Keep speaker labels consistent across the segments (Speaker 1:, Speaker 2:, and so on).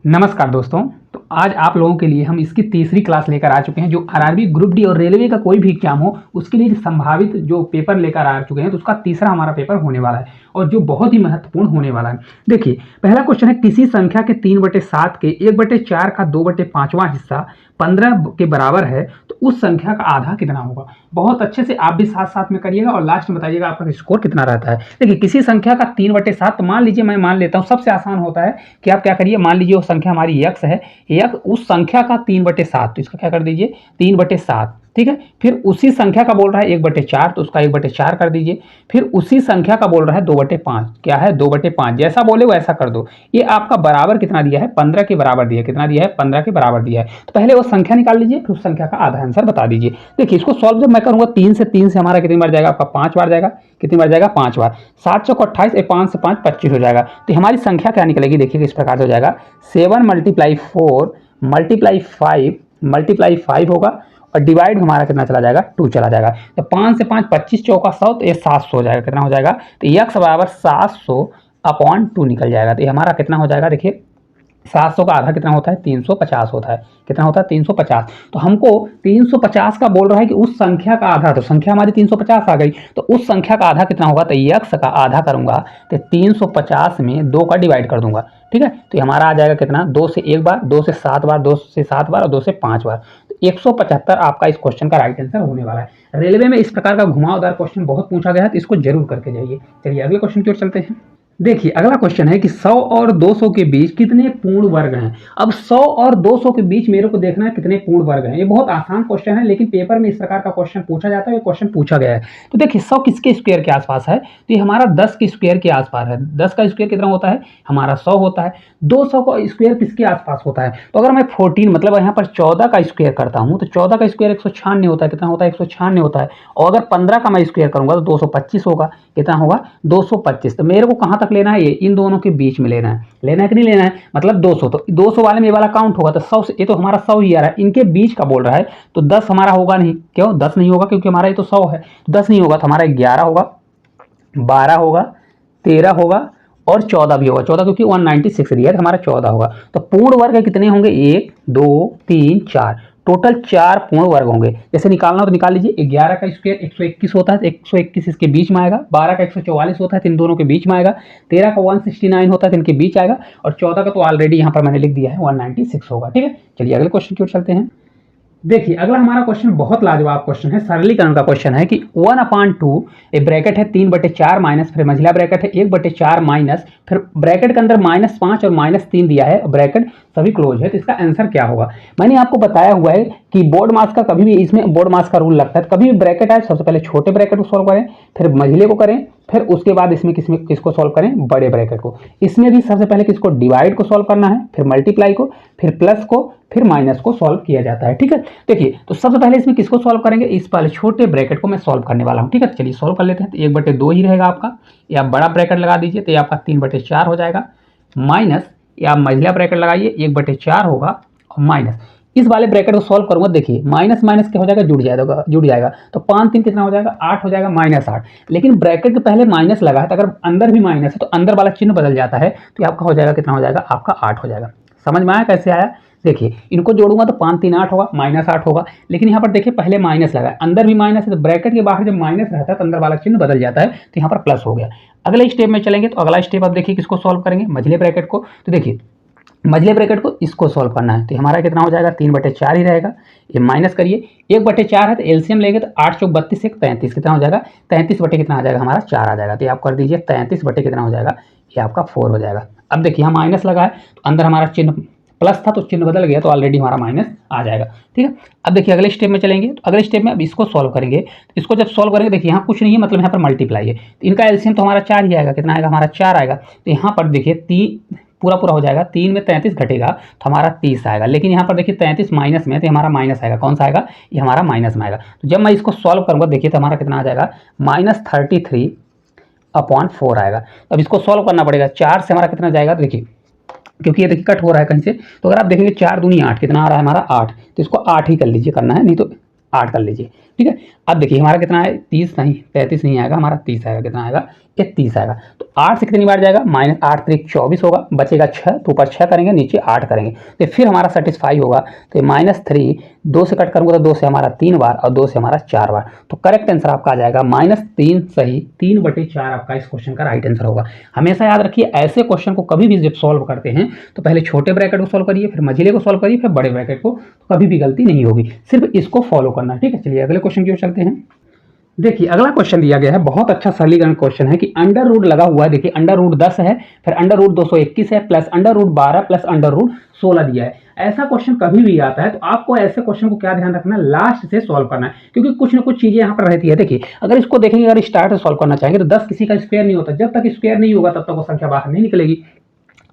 Speaker 1: नमस्कार दोस्तों। तो आज आप लोगों के लिए हम इसकी तीसरी क्लास लेकर आ चुके हैं। जो आरआरबी ग्रुप डी और रेलवे का कोई भी एग्जाम हो उसके लिए संभावित जो पेपर लेकर आ चुके हैं, तो उसका तीसरा हमारा पेपर होने वाला है और जो बहुत ही महत्वपूर्ण होने वाला है। देखिए, पहला क्वेश्चन है, किसी संख्या के 3/7 के 1/4 का 2/5वां हिस्सा 15 के बराबर है तो उस संख्या का आधा कितना होगा। बहुत अच्छे से आप भी साथ साथ में करिएगा और लास्ट में बताइएगा आपका स्कोर कितना रहता है। देखिए, किसी संख्या का 3/7, तो मान लीजिए, मैं मान लेता हूँ, सबसे आसान होता है कि आप क्या करिए, मान लीजिए वो संख्या हमारी x है, x उस संख्या का 3/7, तो इसका क्या कर दीजिए 3/7, ठीक है। फिर उसी संख्या का बोल रहा है 1/4, तो उसका 1/4 कर दीजिए। फिर उसी संख्या का बोल रहा है 2/5, क्या है 2/5, जैसा बोले वैसा कर दो। ये आपका बराबर कितना दिया है, 15 के बराबर दिया है। कितना दिया है, 15 के बराबर दिया है। तो पहले वो संख्या निकाल लीजिए, फिर उस संख्या का आधा आंसर बता दीजिए। देखिए, इसको सॉल्व जब मैं करूंगा, 3 से हमारा कितनी बार जाएगा, आपका 5 बार जाएगा। कितनी बार जाएगा, 5 बार। 7 चौक 28, 5 से 5 25 हो जाएगा। तो हमारी संख्या क्या निकलेगी, देखिए इस प्रकार से हो जाएगा, 7 × 4 × 5 × 5 होगा और डिवाइड हमारा कितना चला जाएगा, 2 चला जाएगा। तो 5 से 5 25 चौका 100, तो ये 700 हो जाएगा। कितना हो जाएगा, तो x बराबर 700/2 निकल जाएगा। तो ये हमारा कितना हो जाएगा, देखिए 700 का आधा कितना होता है, 350 होता है। कितना होता है, 350। तो हमको 350 का बोल रहा है कि उस संख्या का आधा, तो संख्या हमारी 350 आ गई, तो उस संख्या का आधा कितना होगा, तो x का आधा करूंगा तो 350 में 2 का डिवाइड कर दूंगा, ठीक है। तो हमारा आ जाएगा कितना, 2 से 1 बार, 2 से 7 बार, 2 से 7 बार और 2 से 5 बार। तो 175 आपका इस क्वेश्चन का राइट आंसर होने वाला है। रेलवे में इस प्रकार का घुमावदार क्वेश्चन बहुत पूछा गया है, तो इसको जरूर करके जाइए। चलिए अगले क्वेश्चन की ओर चलते हैं। देखिए, अगला क्वेश्चन है कि 100 और 200 के बीच कितने पूर्ण वर्ग हैं। अब 100 और 200 के बीच मेरे को देखना है कितने पूर्ण वर्ग हैं। ये बहुत आसान क्वेश्चन है, लेकिन पेपर में इस प्रकार का क्वेश्चन पूछा जाता है, ये क्वेश्चन पूछा गया है। तो देखिए, 100 किसके स्क्वायर के आसपास है, तो ये हमारा 10 के स्क्वायर के आसपास है। 10 का स्क्वायर कितना होता है, हमारा 100 होता है। 200 का स्क्वायर किसके आसपास होता है, तो अगर मैं 14 मतलब यहाँ पर 14 का स्क्वायर करता हूँ, तो 14 का स्क्वायर 196 होता है। कितना होता है, 196 होता है। और अगर 15 का मैं स्क्वायर करूंगा तो 225 होगा। कितना होगा, 225। तो मेरे को कहाँ तक लेना है, ये इन दोनों के बीच में लेना है कि नहीं लेना है, मतलब 200। तो 200 वाले में ये वाला काउंट होगा, तो 100 से, ये तो हमारा 100 ही आ रहा है, इनके बीच का बोल रहा है। तो 10 हमारा होगा नहीं, क्यों 10 नहीं होगा, क्योंकि हमारा ये तो 100 है। 10 नहीं होगा तो हमारा 11 होगा, 12 होगा, 13 होगा और 14 भी होगा। 14 क्योंकि 196 दिया है, हमारा 14 होगा। तो पूर्ण वर्ग कितने होंगे, 1 2 3 4, टोटल 4 पूर्ण वर्ग होंगे। जैसे निकालना हो तो निकाल लीजिए। 11 का स्क्वायर 121 होता है, तो 121 इसके बीच में आएगा। 12 का 144 होता है, तो इन दोनों के बीच में आएगा। 13 का 169 होता है, तो इनके बीच आएगा। और 14 का तो ऑलरेडी यहाँ पर मैंने लिख दिया है, 196 होगा, ठीक है। चलिए अगले क्वेश्चन की ओर चलते हैं। देखिए, अगला हमारा क्वेश्चन बहुत लाजवाब क्वेश्चन है, सरलीकरण का क्वेश्चन है कि 1/2, ये ब्रैकेट है 3/4 माइनस, फिर मझला ब्रैकेट है 1/4 माइनस, फिर ब्रैकेट के अंदर -5 और -3 दिया है, ब्रैकेट सभी क्लोज है। तो इसका आंसर क्या होगा। मैंने आपको बताया हुआ है कि बोर्ड मास का कभी भी, इसमें बोर्ड मास का रूल लगता है, कभी भी ब्रैकेट आए सबसे पहले छोटे ब्रैकेट को सॉल्व करें, फिर मझले को करें, फिर उसके बाद इसमें किसको सॉल्व करें, बड़े ब्रैकेट को। इसमें भी सबसे पहले किसको, डिवाइड को सॉल्व करना है, फिर मल्टीप्लाई को, फिर प्लस को, फिर माइनस को सॉल्व किया जाता है, ठीक है। देखिए, तो सबसे पहले इसमें किसको सॉल्व करेंगे, इस पहले छोटे ब्रैकेट को मैं सॉल्व करने वाला हूं, ठीक है। चलिए सॉल्व कर लेते हैं। तो 1/2 ही रहेगा आपका, या आप बड़ा ब्रैकेट लगा दीजिए, तो ये आपका 3/4 हो जाएगा, माइनस या आप मझला ब्रैकेट लगाइए, 1/4 होगा और माइनस इस वाले ब्रैकेट को सॉल्व करूंगा। देखिए, माइनस माइनस क्या हो जाएगा, जुड़ जाएगा। तो 5 3 कितना हो जाएगा, 8 हो जाएगा, -8। लेकिन ब्रैकेट के पहले माइनस लगा है, तो अगर अंदर भी माइनस है तो अंदर वाला चिन्ह बदल जाता है, तो आपका हो जाएगा, कितना हो जाएगा, आपका 8 हो जाएगा। समझ में आया कैसे आया। देखिए, इनको जोड़ूंगा तो 5 3 8 होगा, -8 होगा। लेकिन यहाँ पर देखिए, पहले माइनस लगा है, अंदर भी माइनस है, तो ब्रैकेट के बाहर जब माइनस रहता है तो अंदर वाला चिन्ह बदल जाता है, तो यहाँ पर प्लस हो गया। अगले स्टेप में चलेंगे, तो अगला स्टेप अब देखिए किसको सॉल्व करेंगे, मझले ब्रैकेट को। तो देखिए, मझले ब्रैकेट को इसको सॉल्व करना है, तो हमारा कितना हो जाएगा, 3/4 ही रहेगा। ये माइनस करिए, 1/4 है तो एलसीएम लेंगे, तो 8 चौक 32 1 33, कितना हो जाएगा, 33 बटे कितना आ जाएगा, हमारा 4 आ जाएगा। तो आप कर दीजिए 33 बटे कितना हो जाएगा, ये आपका 4 हो जाएगा। अब देखिए, यहाँ माइनस लगा है, तो अंदर हमारा चिन्ह प्लस था, तो चिन्ह बदल गया, तो ऑलरेडी हमारा माइनस आ जाएगा, ठीक है। अब देखिए अगले स्टेप में चलेंगे, तो अगले स्टेप में अब इसको सॉल्व करेंगे। तो इसको जब सॉल्व करेंगे, देखिए यहाँ कुछ नहीं है, मतलब यहाँ पर मल्टीप्लाई है, तो इनका एलसीएम तो हमारा 4 ही आएगा। कितना आएगा, हमारा 4 आएगा। तो यहाँ पर देखिए पूरा हो जाएगा, 3 में 33 घटेगा तो हमारा 30 आएगा। लेकिन यहाँ पर देखिए 33 माइनस में, तो हमारा माइनस आएगा। कौन सा आएगा, ये हमारा माइनस में आएगा। तो जब मैं इसको सॉल्व करूँगा, देखिए तो हमारा कितना आ जाएगा, -33/4 आएगा। अब इसको सॉल्व करना पड़ेगा। 4 से हमारा कितना जाएगा, तो देखिए, क्योंकि ये देखिए कट हो रहा है कहीं से, तो अगर आप देखेंगे 4 दूनी 8, कितना आ रहा है हमारा 8, तो इसको 8 ही कर लीजिए, करना है नहीं तो 8 कर लीजिए, ठीक ठीक है। अब देखिए हमारा कितना है, 30 नहीं, 33 नहीं आएगा, हमारा 30 आएगा। कितना आएगा, ये 30 आएगा। तो 8 से कितनी बार जाएगा, -8 3 24 होगा, बचेगा 6, तो ऊपर 6 करेंगे, नीचे 8 करेंगे, तो फिर हमारा सेटिस्फाई होगा। तो -3 2 से कट करूँगा तो 2 से हमारा 3 बार और 2 से हमारा 4 बार। तो करेक्ट आंसर आपका आ जाएगा -3 सही 3/4 आपका इस क्वेश्चन का राइट आंसर होगा। हमेशा याद रखिए ऐसे क्वेश्चन को कभी भी जब सॉल्व करते हैं तो पहले छोटे ब्रैकेट को सॉल्व करिए, फिर मझिले को सॉल्व करिए, फिर बड़े ब्रैकेट को, तो कभी भी गलती नहीं होगी। सिर्फ इसको फॉलो करना, ठीक है। चलिए अगले क्वेश्चन की ओर चलते हैं। देखिए अगला क्वेश्चन दिया गया है, बहुत अच्छा सरलीकरण क्वेश्चन है कि अंडर रूट लगा हुआ है। देखिए अंडर रूट 10 है, फिर अंडर रूट 221 है, plus under root 12 plus under root 16 दिया है। ऐसा क्वेश्चन कभी भी आता है तो आपको ऐसे क्वेश्चन को क्या ध्यान रखना है, लास्ट से सॉल्व करना है, क्योंकि कुछ ना कुछ चीजें यहाँ पर रहती है। देखिए अगर इसको देखेंगे, अगर स्टार्ट से सॉल्व करना चाहेंगे तो 10 किसी का स्क्वायर नहीं होता, जब तक स्क्वायर नहीं होगा तब तक वो संख्या बाहर नहीं निकलेगी।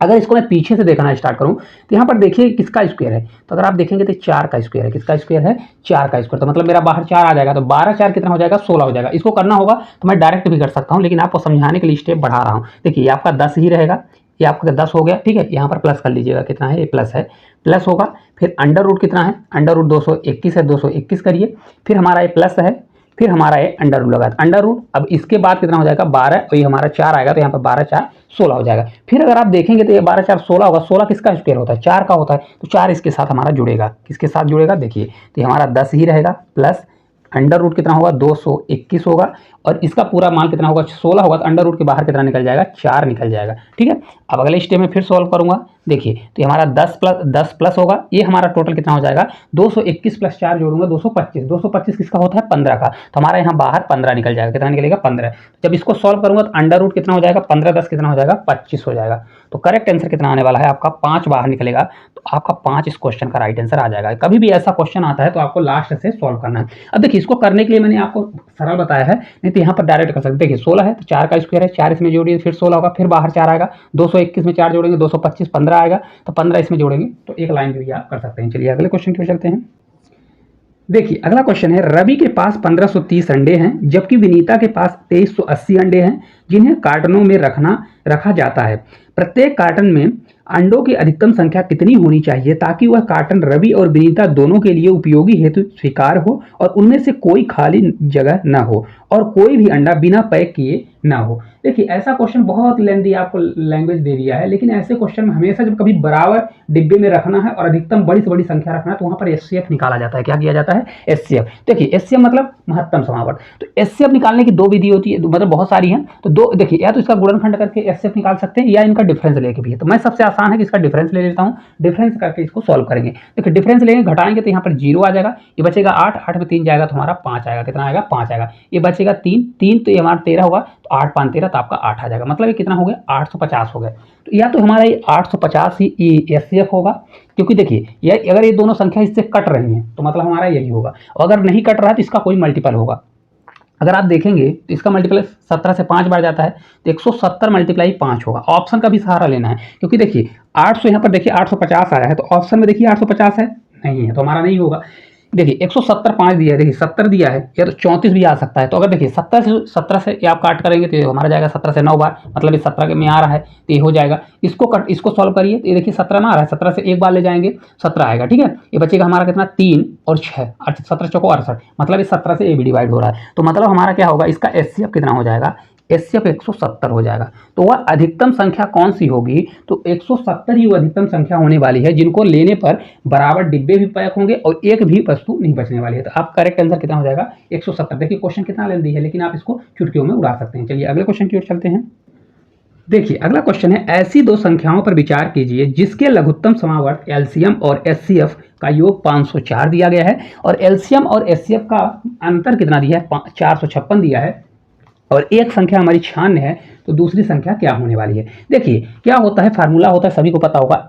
Speaker 1: अगर इसको मैं पीछे से देखना स्टार्ट करूं तो यहाँ पर देखिए किसका स्क्वायर है, तो अगर आप देखेंगे तो 4 का स्क्वायर है। किसका स्क्वायर है, 4 का स्क्वायर, तो मतलब मेरा बाहर 4 आ जाएगा, तो 12 4 कितना हो जाएगा, 16 हो जाएगा। इसको करना होगा तो मैं डायरेक्ट भी कर सकता हूँ, लेकिन आपको समझाने के लिए स्टेप बढ़ा रहा हूँ। देखिए ये आपका 10 ही रहेगा, ये आपका 10 हो गया, ठीक है। यहाँ पर प्लस कर लीजिएगा, कितना है, ये प्लस है, प्लस होगा। फिर अंडर रूट कितना है, अंडर रूट 221 है, 221 करिए, फिर हमारा ये प्लस है, फिर हमारा ये अंडर रूट लगा, अंडर रूट। अब इसके बाद कितना हो जाएगा, 12, और ये हमारा 4 आएगा, तो यहाँ पर 12 4 16 हो जाएगा। फिर अगर आप देखेंगे तो ये 12 4 16 होगा, 16 किसका स्क्वायर होता है, 4 का होता है, तो 4 इसके साथ हमारा जुड़ेगा। किसके साथ जुड़ेगा, देखिए, तो हमारा 10 ही रहेगा, प्लस अंडर रूट कितना होगा, 221 होगा, और इसका पूरा मान कितना होगा, 16 होगा, तो अंडर रूट के बाहर कितना निकल जाएगा, 4 निकल जाएगा, ठीक है। अब अगले स्टेप में फिर सॉल्व करूंगा। देखिए तो हमारा 10 प्लस होगा, ये हमारा टोटल कितना हो जाएगा, 221 प्लस 4 जोड़ूंगा 225, 225 किसका होता है, 15 का, तो हमारा यहाँ बाहर 15 निकल जाएगा। कितना निकलेगा, 15। जब इसको सॉल्व करूंगा तो अंडर रूट कितना हो जाएगा, 15 10 कितना हो जाएगा, 25 हो जाएगा। तो करेक्ट आंसर कितना आने वाला है आपका, 5 बाहर निकलेगा। तो आपका 5 इस क्वेश्चन का राइट आंसर आ जाएगा। कभी भी ऐसा क्वेश्चन आता है तो आपको लास्ट से सॉल्व करना है। अब देखिए इसको करने के लिए मैंने आपको सरल बताया है, नहीं तो यहाँ पर डायरेक्ट कर सकते। देखिए 16 है तो 4 का स्क्वायर है, 4 इसमें जोड़िए, फिर 16 होगा, फिर बाहर 4 आएगा, 221 में 4 जोड़ेंगे 225, 15 आएगा, तो 15 इसमें जोड़ेंगे, तो एक लाइन भी आप कर सकते हैं। चलिए अगले क्वेश्चन की ओर चलते हैं। देखिए अगला क्वेश्चन है, रवि के पास 1530 अंडे हैं, जबकि विनीता के पास 2380 अंडे हैं, जिन्हें कार्टनों में रखा जाता है। प्रत्येक कार्टन में अंडों की अधिकतम संख्या कितनी होनी चाहिए ताकि वह कार्टन रवि और विनीता दोनों के लिए उपयोगी हेतु स्वीकार हो और उनमें से कोई खाली जगह न हो और कोई भी अंडा बिना पैक किए ना हो। देखिए ऐसा क्वेश्चन बहुत लेंथी आपको लैंग्वेज दे दिया है, लेकिन ऐसे क्वेश्चन में हमेशा जब कभी बराबर डिब्बे में रखना है और अधिकतम बड़ी से बड़ी संख्या रखना है तो वहां पर एचसीएफ निकाला जाता है। क्या किया जाता है, एचसीएफ। देखिए एचसीएफ मतलब महत्तम समावट। तो एचसीएफ निकालने की 2 विधि होती है, मतलब बहुत सारी हैं। तो 2 देखिए, या तो इसका गुणनखंड करके एचसीएफ निकाल सकते हैं या इनका डिफरेंस लेके भी है। तो मैं सबसे आसान है कि इसका डिफरेंस ले लेता हूँ, डिफरेंस करके इसको सॉल्व करेंगे। देखिए डिफरेंस लेंगे, घटाएंगे तो यहाँ पर 0 आ जाएगा, ये बचेगा 8, 8 में 3 जाएगा तो हमारा 5 आएगा। कितना आएगा, 5 आएगा। ये बचेगा 3, 3 तो ये हमारा 13 होगा, तो 8 5 13, तो आपका 8 आ जाएगा। मतलब ये कितना हो गया, 850 हो गया। तो या तो हमारा ये 850 ही एचसीएफ होगा, क्योंकि देखिए ये अगर ये दोनों संख्या इससे कट रही हैं तो मतलब हमारा यही होगा, और अगर नहीं कट रहा है तो इसका कोई मल्टीपल होगा। अगर आप देखेंगे तो इसका मल्टीपल 17 से 5 बार जाता है, तो 170 मल्टीप्लाई 5 होगा। ऑप्शन का भी सहारा लेना है, क्योंकि देखिए 800 यहाँ पर देखिए 850 आया है, तो ऑप्शन में देखिए 850 है, नहीं है, तो हमारा नहीं होगा। देखिए 170 5 दिया है, देखिए 70 दिया है, या तो 34 भी आ सकता है। तो अगर देखिए 17 से ये आप काट करेंगे तो हमारा जाएगा 17 से 9 बार, मतलब ये 17 में आ रहा है तो ये हो जाएगा। इसको सॉल्व करिए तो ये देखिए 17 में आ रहा है, 17 से एक बार ले जाएंगे 17 आएगा, ठीक है। ये बचेगा हमारा कितना, 3 और 6, 17 चौको 68, मतलब ये 17 से ए भी डिवाइड हो रहा है। तो मतलब हमारा क्या होगा, इसका एचसीएफ कितना हो जाएगा, एचसीएफ 170 हो जाएगा। तो वह अधिकतम संख्या कौन सी होगी, तो 170 ही वो अधिकतम संख्या होने वाली है जिनको लेने पर बराबर डिब्बे भी पैक होंगे और एक भी वस्तु नहीं बचने वाली है। तो आप करेक्ट आंसर कितना हो जाएगा, 170। देखिए क्वेश्चन कितना लेंथी है, लेकिन आप इसको चुटकियों में उड़ा सकते हैं। चलिए अगले क्वेश्चन की ओर चलते हैं। देखिए अगला क्वेश्चन है, ऐसी 2 संख्याओं पर विचार कीजिए जिसके लघुत्तम समावर्त एलसीएम और एचसीएफ का योग 504 दिया गया है और एलसीएम और एचसीएफ का अंतर कितना दिया है, 456 दिया है, और एक संख्या हमारी 96 है, तो दूसरी संख्या क्या होने वाली है। देखिए क्या होता है, फार्मूला होता है, सभी को पता होगा,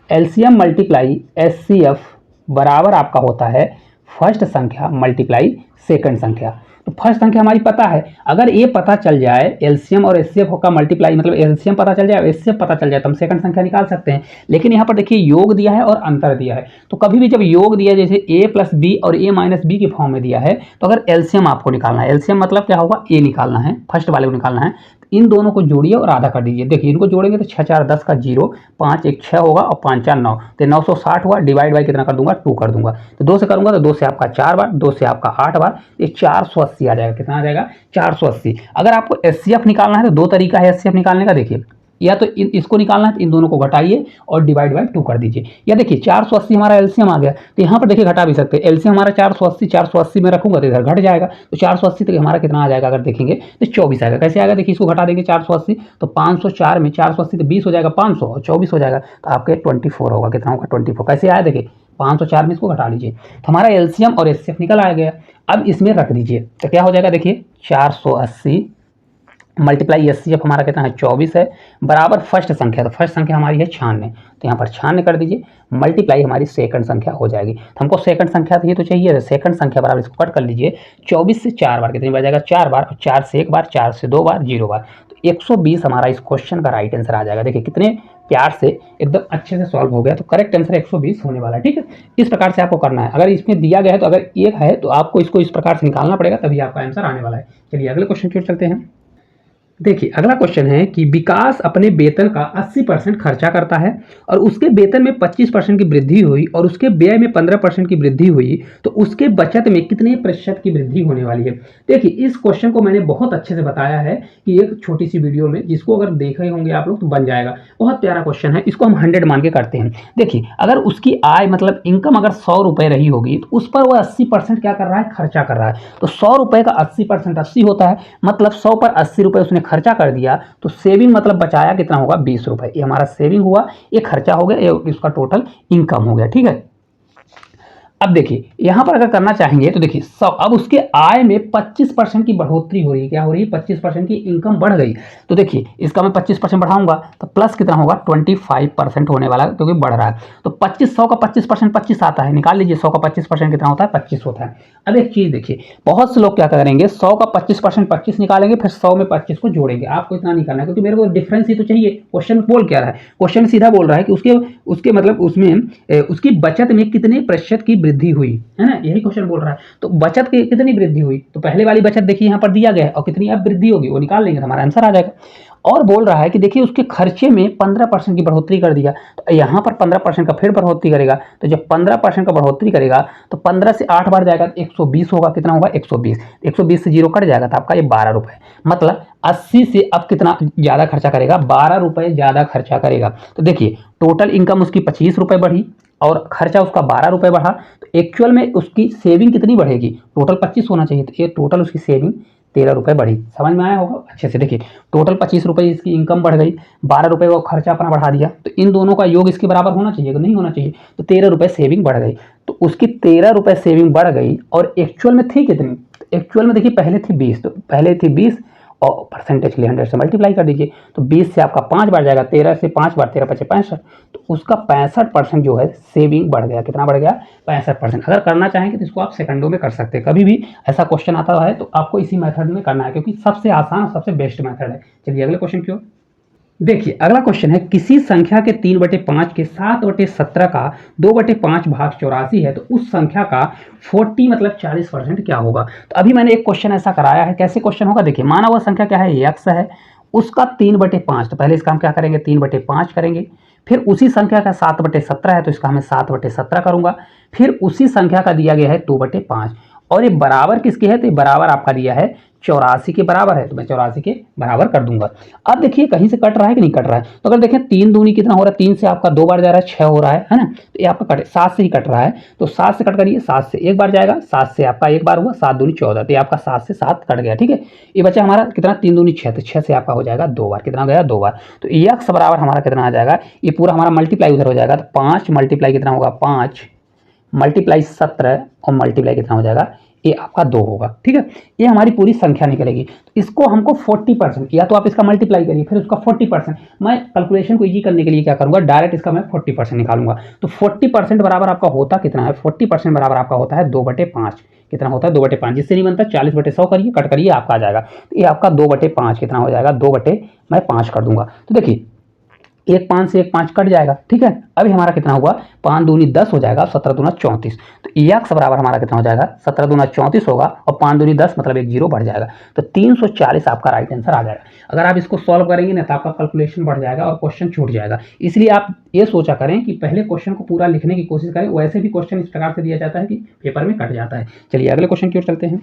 Speaker 1: एलसीएम मल्टीप्लाई एचसीएफ बराबर आपका होता है फर्स्ट संख्या मल्टीप्लाई सेकंड संख्या। तो फर्स्ट संख्या हमारी पता है, अगर ये पता चल जाए एलसीएम और एचसीएफ का मल्टीप्लाई, मतलब एलसीएम पता चल जाए और एचसीएफ पता चल जाए तो हम सेकंड संख्या निकाल सकते हैं। लेकिन यहाँ पर देखिए योग दिया है और अंतर दिया है, तो कभी भी जब योग दिया जैसे a प्लस बी और a माइनस बी के फॉर्म में दिया है, तो अगर एलसीएम आपको निकालना है, एलसीएम मतलब क्या होगा, a निकालना है, फर्स्ट वाले को निकालना है, इन दोनों को जोड़िए और आधा कर दीजिए। देखिए इनको जोड़ेंगे तो 6 4 10 का 0, 5 1 6 होगा और 5 4 9, तो 960 हुआ। डिवाइड बाई कितना कर दूंगा, 2 कर दूंगा। तो 2 से करूंगा तो 2 से आपका 4 बार, 2 से आपका 8 बार, ये 480 आ जाएगा। कितना आ जाएगा, 480। अगर आपको एचसीएफ निकालना है तो दो तरीका है एचसीएफ निकालने का। देखिए या तो इसको निकालना है तो इन दोनों को घटाइए और डिवाइड बाई 2 कर दीजिए। या देखिए 480 हमारा एलसीएम आ गया, तो यहाँ पर देखिए घटा भी सकते हैं। एलसीएम हमारा 480 में रखूंगा तो इधर घट जाएगा, तो 480 तक हमारा कितना आ जाएगा अगर देखेंगे तो 24 आएगा। कैसे आएगा, देखिए इसको घटा देंगे 480, तो 504 में 480 तो 20 हो जाएगा, 500 और 24 हो जाएगा, तो आपके 24 होगा। कितना होगा, 24। कैसे आया, देखिए 504 में इसको घटा लीजिए, तो हमारा एलसीएम और एचसीएफ निकल आ गया। अब इसमें रख दीजिए तो क्या हो जाएगा, देखिए 480 मल्टीप्लाई एचसीएफ हमारा कितना है 24 है, बराबर फर्स्ट संख्या, तो फर्स्ट संख्या हमारी है 96, तो यहाँ पर 96 कर दीजिए, मल्टीप्लाई हमारी सेकंड संख्या हो जाएगी। तो हमको सेकंड संख्या तो ये तो चाहिए, तो सेकंड संख्या बराबर इसको कट कर लीजिए। 24 से 4 बार कितनी बार जाएगा, 4 बार, और 4 से 1 बार, 4 से 2 बार, 0 बार, तो 120 हमारा इस क्वेश्चन का राइट आंसर आ जाएगा। देखिए कितने प्यार से एकदम अच्छे से सॉल्व हो गया, तो करेक्ट आंसर 120 होने वाला है। ठीक है, इस प्रकार से आपको करना है। अगर इसमें दिया गया है तो अगर 1 है तो आपको इसको इस प्रकार से निकालना पड़ेगा, तभी आपका आंसर आने वाला है। चलिए अगले क्वेश्चन की ओर चलते हैं। देखिए अगला क्वेश्चन है कि विकास अपने वेतन का 80% खर्चा करता है और उसके वेतन में 25% की वृद्धि हुई और उसके व्यय में 15% की वृद्धि हुई, तो उसके बचत में कितने प्रतिशत की वृद्धि होने वाली है। देखिए इस क्वेश्चन को मैंने बहुत अच्छे से बताया है कि एक छोटी सी वीडियो में, जिसको अगर देखे होंगे आप लोग तो बन जाएगा। बहुत प्यारा क्वेश्चन है, इसको हम 100 मान के करते हैं। देखिए अगर उसकी आय मतलब इनकम अगर 100 रुपये रही होगी तो उस पर वो 80% क्या कर रहा है, खर्चा कर रहा है। तो 100 रुपये का 80% 80 होता है, मतलब 100 पर 80 रुपये उसने खर्चा कर दिया, तो सेविंग मतलब बचाया कितना होगा, 20 रुपये। ये हमारा सेविंग हुआ, ये खर्चा हो गया, ये इसका टोटल इनकम हो गया। ठीक है, अब देखिए यहां पर अगर करना चाहेंगे तो देखिए अब उसके आय में 25% की बढ़ोतरी हो रही है। क्या हो रही है, 25% की इनकम बढ़ गई। तो देखिए इसका मैं 25% बढ़ाऊंगा तो प्लस कितना होगा, 25% होने वाला है, क्योंकि बढ़ रहा है। तो 100 का 25% 25 आता है, निकाल लीजिए 100 का 25% कितना होता है, 25 होता है। अब एक चीज देखिए, बहुत से लोग क्या करेंगे, 100 का 25% 25 निकालेंगे, फिर 100 में 25 को जोड़ेंगे। आपको इतना नहीं करना है, क्योंकि मेरे को डिफरेंस ही तो चाहिए। क्वेश्चन बोल क्या रहा है, क्वेश्चन सीधा बोल रहा है कि उसके मतलब उसमें उसकी बचत में कितने प्रतिशत की वृद्धि हुई है ना, यही क्वेश्चन बोल रहा है। तो बचत की कितनी वृद्धि हुई, तो पहले वाली बचत देखिए यहाँ पर दिया गया है, और कितनी अब वृद्धि होगी वो निकाल लेंगे तो हमारा आंसर आ जाएगा। और बोल रहा है कि देखिए उसके खर्चे में 15% की बढ़ोतरी कर दिया, तो यहाँ पर 15% का फिर बढ़ोतरी करेगा। तो जब 15% का बढ़ोतरी करेगा तो 15 से 8 बार जाएगा तो 120 होगा। कितना होगा, 120। 120 से 0 कट जाएगा तो आपका ये 12 रुपये, मतलब 80 से अब कितना ज़्यादा खर्चा करेगा, 12 रुपये ज़्यादा खर्चा करेगा। तो देखिए टोटल इनकम उसकी 25 रुपये बढ़ी और खर्चा उसका 12 रुपये बढ़ा, तो एक्चुअल में उसकी सेविंग कितनी बढ़ेगी, टोटल 25 होना चाहिए, तो ये टोटल उसकी सेविंग 13 रुपये बढ़ी। समझ में आया होगा अच्छे से। देखिए टोटल 25 रुपये इसकी इनकम बढ़ गई, 12 रुपये वो खर्चा अपना बढ़ा दिया, तो इन दोनों का योग इसके बराबर होना चाहिए कि नहीं होना चाहिए, तो 13 रुपये सेविंग बढ़ गई। तो उसकी 13 रुपये सेविंग बढ़ गई, और एक्चुअल में थी कितनी, एक्चुअल में देखिए पहले थी 20, तो पहले थी 20 और परसेंटेज के लिए 100 से मल्टीप्लाई कर दीजिए, तो 20 से आपका 5 बार जाएगा, 13 से 5 बार, 13 पचे 65, तो उसका 65% जो है सेविंग बढ़ गया। कितना बढ़ गया, 65%। अगर करना चाहेंगे तो इसको आप सेकंडों में कर सकते हैं। कभी भी ऐसा क्वेश्चन आता है तो आपको इसी मेथड में करना है, क्योंकि सबसे आसान और सबसे बेस्ट मेथड है। चलिए अगले क्वेश्चन की ओर। देखिए अगला क्वेश्चन है, किसी संख्या के 3/5 के 7/17 का 2/5 भाग 84 है, तो उस संख्या का 40 मतलब 40% क्या होगा। तो अभी मैंने एक क्वेश्चन ऐसा कराया है, कैसे क्वेश्चन होगा, देखिए माना हुआ संख्या क्या है, x है, उसका 3/5, तो पहले इसका हम क्या करेंगे, 3/5 करेंगे। फिर उसी संख्या का 7/17 है, तो इसका मैं 7/17 करूंगा। फिर उसी संख्या का दिया गया है 2/5, और ये बराबर किसके है, तो ये बराबर आपका दिया है 84 के बराबर है, तो मैं 84 के बराबर कर दूंगा। अब देखिए कहीं से कट रहा है कि नहीं कट रहा है, तो अगर देखें 3 दूनी कितना हो रहा है, 3 से आपका 2 बार जा रहा है, 6 हो रहा है ना, तो ये आपका 7 से ही कट रहा है, तो 7 से कट करिए, 7 से 1 बार जाएगा, 7 से आपका 1 बार हुआ, 7 दूनी 14, तो ये आपका 7 से 7 कट गया। ठीक है, ये बचा हमारा कितना, 3 दूनी 6, तो 6 से आपका हो जाएगा 2 बार, कितना गया 2 बार, तो x बराबर हमारा कितना आ जाएगा, ये पूरा हमारा मल्टीप्लाई उधर हो जाएगा, तो 5 मल्टीप्लाई कितना होगा, 5 मल्टीप्लाई 17 और मल्टीप्लाई कितना हो जाएगा, ये आपका 2 होगा। ठीक है, ये हमारी पूरी संख्या निकलेगी। तो इसको हमको 40%, या तो आप इसका मल्टीप्लाई करिए फिर उसका 40%, मैं कैलकुलेशन को इजी करने के लिए क्या करूंगा, डायरेक्ट इसका मैं 40% निकालूंगा। तो 40% बराबर आपका होता कितना है, 40% बराबर आपका होता है 2/5। कितना होता है, 2/5, जिससे नहीं बनता 40/100 करिए, कट करिए, आपका आ जाएगा, तो ये आपका 2/5 कितना हो जाएगा, 2/5 कर दूंगा। तो देखिए एक 5 से एक 5 कट जाएगा, ठीक है। अभी हमारा कितना हुआ, 5 दूनी 10 हो जाएगा, 17 दूना 34। तो x बराबर हमारा कितना हो जाएगा, 17 दूना 34 होगा और 5 दूनी 10 मतलब एक जीरो बढ़ जाएगा, तो 340 आपका राइट आंसर आ जाएगा। अगर आप इसको सॉल्व करेंगे ना तो आपका कैलकुलेशन बढ़ जाएगा और क्वेश्चन छूट जाएगा। इसलिए आप ये सोचा करें कि पहले क्वेश्चन को पूरा लिखने की कोशिश करें। वैसे भी क्वेश्चन इस प्रकार से दिया जाता है कि पेपर में कट जाता है। चलिए अगले क्वेश्चन की ओर चलते हैं।